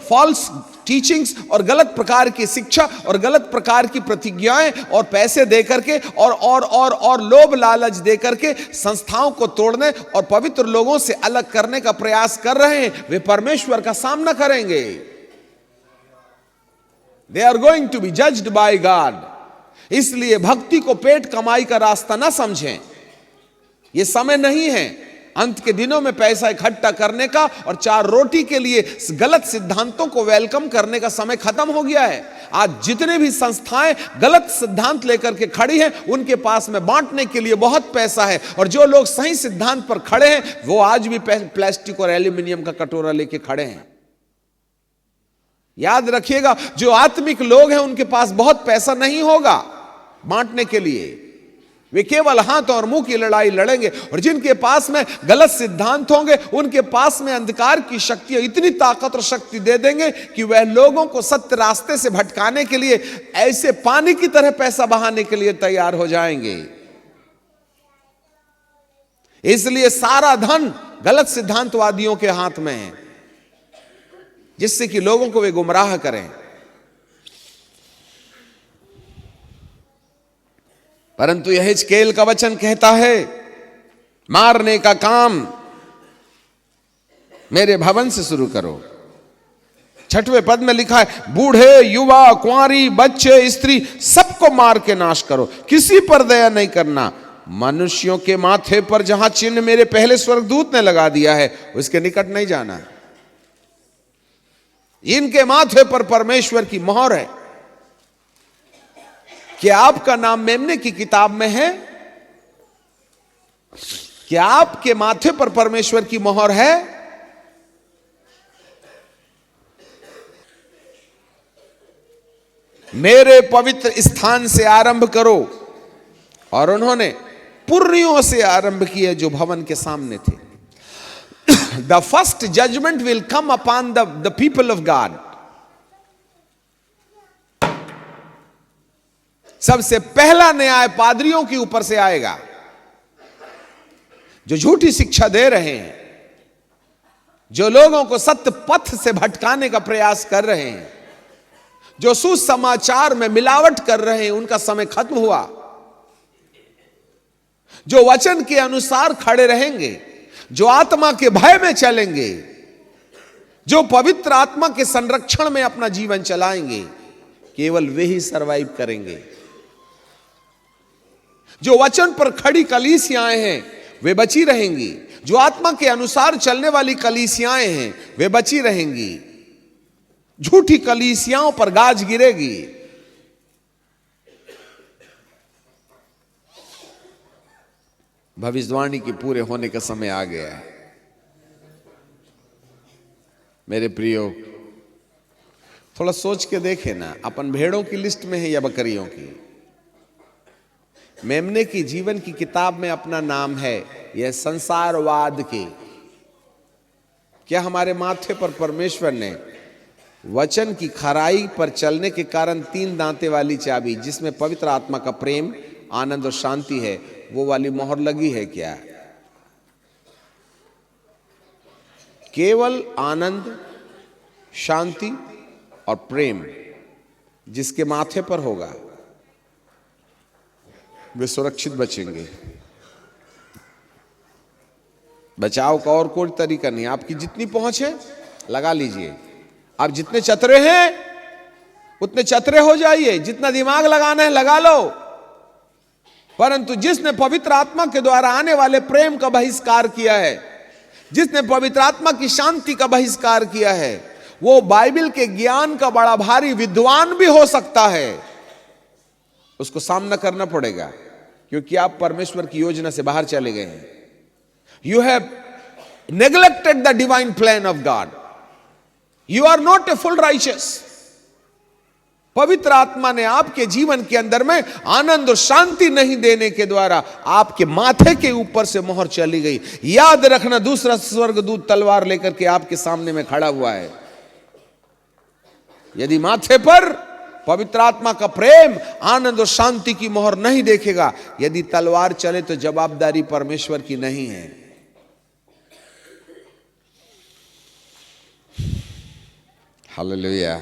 False teachings और गलत प्रकार की शिक्षा और गलत प्रकार की प्रतिज्ञाएं और पैसे दे करके और लोभ लालच दे करके संस्थाओं को तोड़ने और पवित्र लोगों से अलग करने का प्रयास कर रहे हैं, वे परमेश्वर का सामना करेंगे। They are going to be judged by God। इसलिए भक्ति को पेट कमाई का रास्ता ना समझें। यह समय नहीं है अंत के दिनों में पैसा इकट्ठा करने का और 4 रोटी के लिए गलत सिद्धांतों को वेलकम करने का समय खत्म हो गया है। आज जितने भी संस्थाएं गलत सिद्धांत लेकर के खड़ी हैं, उनके पास में बांटने के लिए बहुत पैसा है, और जो लोग सही सिद्धांत पर खड़े हैं वो आज भी प्लास्टिक और एल्यूमिनियम का कटोरा लेके खड़े हैं। याद रखिएगा, जो आत्मिक लोग हैं उनके पास बहुत पैसा नहीं होगा बांटने के लिए, वे केवल हाथ और मुंह की लड़ाई लड़ेंगे। और जिनके पास में गलत सिद्धांत होंगे, उनके पास में अंधकार की शक्तियां इतनी ताकत और शक्ति दे देंगे कि वह लोगों को सत्य रास्ते से भटकाने के लिए ऐसे पानी की तरह पैसा बहाने के लिए तैयार हो जाएंगे। इसलिए सारा धन गलत सिद्धांतवादियों के हाथ में है, जिससे कि लोगों को वे गुमराह करें। परंतु यहेजकेल का वचन कहता है, मारने का काम मेरे भवन से शुरू करो। 6वें पद में लिखा है, बूढ़े, युवा, कुंवारी, बच्चे, स्त्री, सबको मार के नाश करो, किसी पर दया नहीं करना। मनुष्यों के माथे पर जहां चिन्ह मेरे पहले स्वर्गदूत ने लगा दिया है, उसके निकट नहीं जाना। इनके माथे पर परमेश्वर की मोहर है। क्या आपका नाम मेमने की किताब में है? क्या आपके माथे पर परमेश्वर की मोहर है? मेरे पवित्र स्थान से आरंभ करो। और उन्होंने पुर्रियों से आरंभ किए जो भवन के सामने थे। The first judgment will come upon the people of God। सबसे पहला न्याय पादरियों के ऊपर से आएगा, जो झूठी शिक्षा दे रहे हैं, जो लोगों को सत्य पथ से भटकाने का प्रयास कर रहे हैं, जो सुसमाचार में मिलावट कर रहे हैं। उनका समय खत्म हुआ। जो वचन के अनुसार खड़े रहेंगे, जो आत्मा के भय में चलेंगे, जो पवित्र आत्मा के संरक्षण में अपना जीवन चलाएंगे, केवल वे ही सरवाइव करेंगे। जो वचन पर खड़ी कलीसियाएं हैं वे बची रहेंगी। जो आत्मा के अनुसार चलने वाली कलीसियाएं हैं वे बची रहेंगी। झूठी कलीसियाओं पर गाज गिरेगी। भविष्यवाणी के पूरे होने का समय आ गया है। मेरे प्रियो, थोड़ा सोच के देखे ना, अपन भेड़ों की लिस्ट में है या बकरियों की? मेमने की जीवन की किताब में अपना नाम है यह संसारवाद के। क्या हमारे माथे पर परमेश्वर ने वचन की खराई पर चलने के कारण 3 दांते वाली चाबी, जिसमें पवित्र आत्मा का प्रेम, आनंद और शांति है, वो वाली मोहर लगी है क्या? केवल आनंद, शांति और प्रेम जिसके माथे पर होगा वे सुरक्षित बचेंगे। बचाव का और कोई तरीका नहीं। आपकी जितनी पहुंच है लगा लीजिए। आप जितने चतुरे हैं उतने चतुरे हो जाइए। जितना दिमाग लगाना है लगा लो। परंतु जिसने पवित्र आत्मा के द्वारा आने वाले प्रेम का बहिष्कार किया है, जिसने पवित्र आत्मा की शांति का बहिष्कार किया है, वो बाइबल के ज्ञान का बड़ा भारी विद्वान भी हो सकता है। उसको सामना करना पड़ेगा, क्योंकि आप परमेश्वर की योजना से बाहर चले गए हैं। You have neglected the divine plan of God. You are not a full righteous. पवित्र आत्मा ने आपके जीवन के अंदर में आनंद और शांति नहीं देने के द्वारा आपके माथे के ऊपर से मोहर चली गई। याद रखना, दूसरा स्वर्गदूत तलवार लेकर के आपके सामने में खड़ा हुआ है। यदि माथे पर पवित्र आत्मा का प्रेम, आनंद और शांति की मोहर नहीं देखेगा, यदि तलवार चले तो जवाबदारी परमेश्वर की नहीं है। हालेलुया।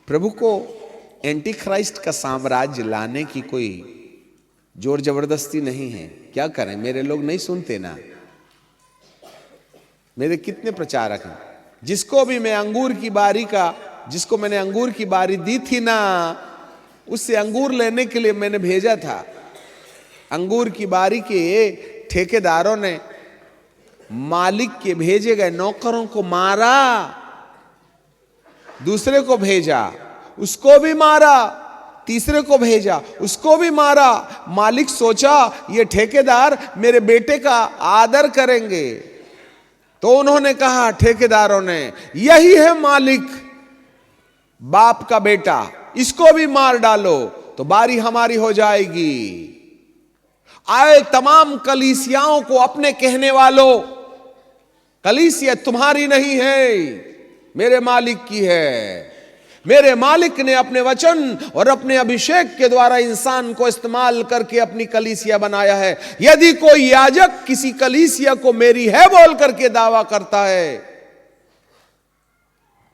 प्रभु को एंटी क्राइस्ट का साम्राज्य लाने की कोई जोर जबरदस्ती नहीं है। क्या करें, मेरे लोग नहीं सुनते ना। मेरे कितने प्रचारक हैं, जिसको मैंने अंगूर की बारी दी थी ना, उससे अंगूर लेने के लिए मैंने भेजा था। अंगूर की बारी के ठेकेदारों ने मालिक के भेजे गए नौकरों को मारा, दूसरे को भेजा, उसको भी मारा, तीसरे को भेजा, उसको भी मारा। मालिक सोचा ये ठेकेदार मेरे बेटे का आदर करेंगे, तो उन्होंने कहा, ठेकेदारों ने, यही है मालिक, बाप का बेटा, इसको भी मार डालो तो बारी हमारी हो जाएगी। आए तमाम कलीसियाओं को अपने कहने वालों, कलीसिया तुम्हारी नहीं है, मेरे मालिक की है। मेरे मालिक ने अपने वचन और अपने अभिषेक के द्वारा इंसान को इस्तेमाल करके अपनी कलीसिया बनाया है। यदि कोई याजक किसी कलीसिया को मेरी है बोल करके दावा करता है,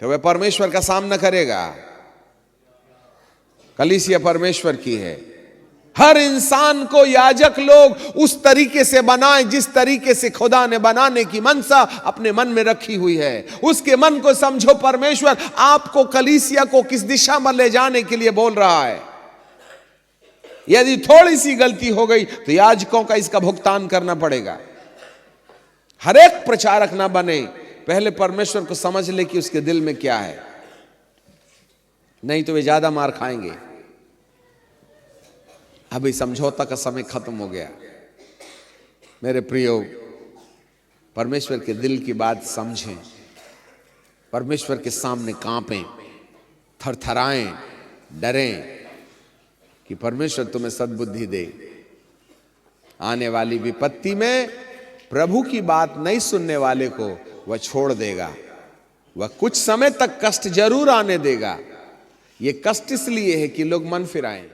तो वह परमेश्वर का सामना करेगा। कलीसिया परमेश्वर की है। हर इंसान को याजक लोग उस तरीके से बनाएं जिस तरीके से खुदा ने बनाने की मनसा अपने मन में रखी हुई है। उसके मन को समझो, परमेश्वर आपको कलीसिया को किस दिशा में ले जाने के लिए बोल रहा है। यदि थोड़ी सी गलती हो गई तो याजकों का इसका भुगतान करना पड़ेगा। हर एक प्रचारक ना बने, पहले परमेश्वर को समझ ले कि उसके दिल में क्या है, नहीं तो वे ज्यादा मार खाएंगे। अभी समझौता का समय खत्म हो गया। मेरे प्रियो, परमेश्वर के दिल की बात समझें, परमेश्वर के सामने कांपें, थरथराएं, डरें कि परमेश्वर तुम्हें सद्बुद्धि दे। आने वाली विपत्ति में प्रभु की बात नहीं सुनने वाले को वह छोड़ देगा। वह कुछ समय तक कष्ट जरूर आने देगा। ये कष्ट इसलिए है कि लोग मन फिराएं।